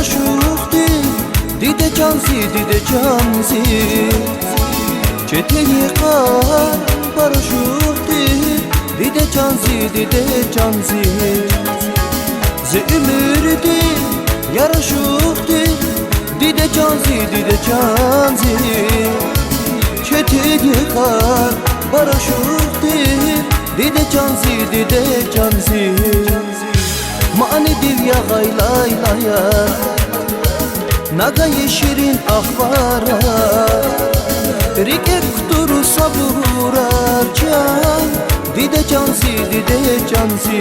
براشوختی دیده جانزی چتنی قار براشوختی دیده جانزی ز ömürdi yaraşukhti دیده جانزی çeteni qar براشوختی دیده جانزی mani divya gaylaylaya nagay şirin ahvara rike kuturu saburar can dide canzi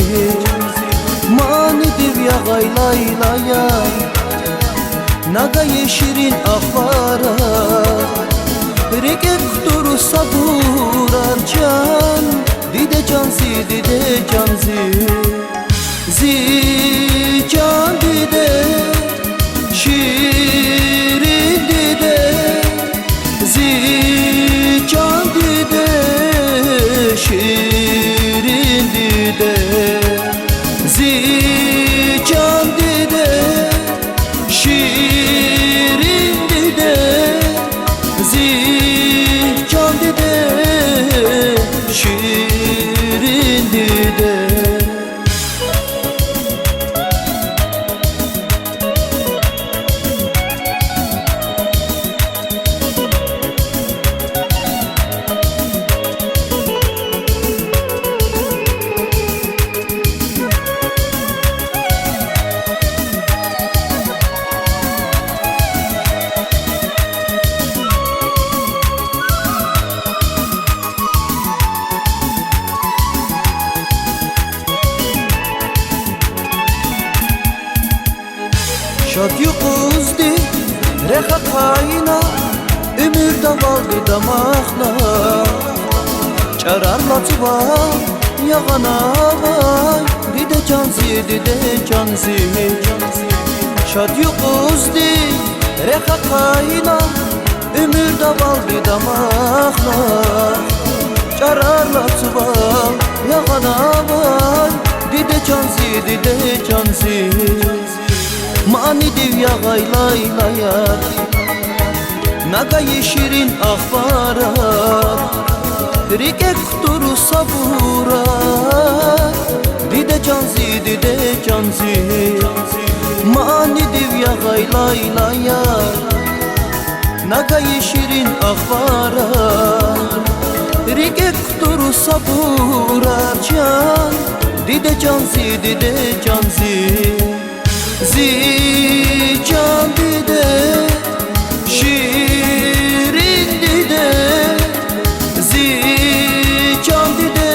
mani divya gaylaylaya nagay şirin ahvara rike kuturu saburar can dide canzi zi can dide şirin dide zi can dide şirin dide zi can dide şirin dide zi can dide şirin dide Şad yuquzdi reha kayna ömür davaldı damaqla çararlatıva yağana vay dide canzi Şad yuquzdi reha kayna ömür davaldı damaqla çararlatıva yağana vay dide canzi mani divya gaylaylaya nagay şirin ahvara rike kuturu sabura dide canzi mani divya gaylaylaya nagay şirin ahvara rike kuturu sabura can dide canzi zi can dide şirin dide zi can dide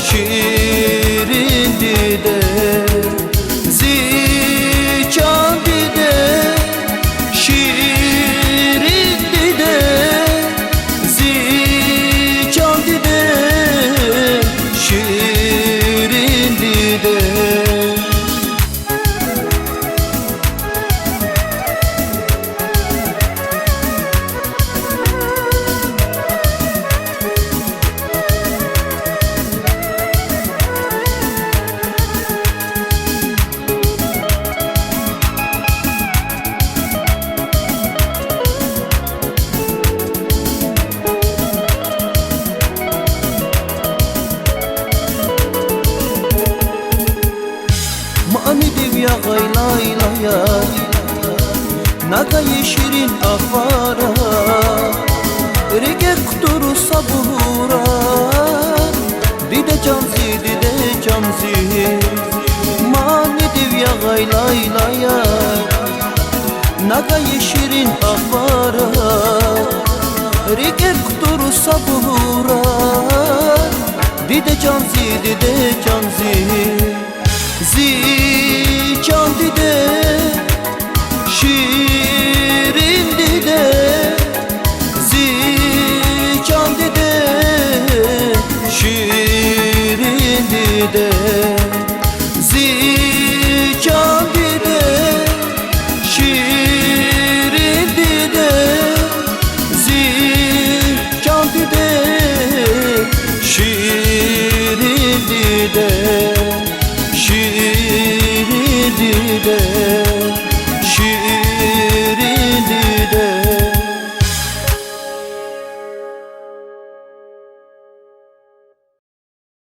şirin dide zi can dide şirin dide zi can dide şirin dide mani divya gaylaylaya nagay şirin ahvara rike kuturu sabura dide canzi mani divya gaylaylaya nagay şirin ahvara rike kuturu sabura dide canzi zi can dide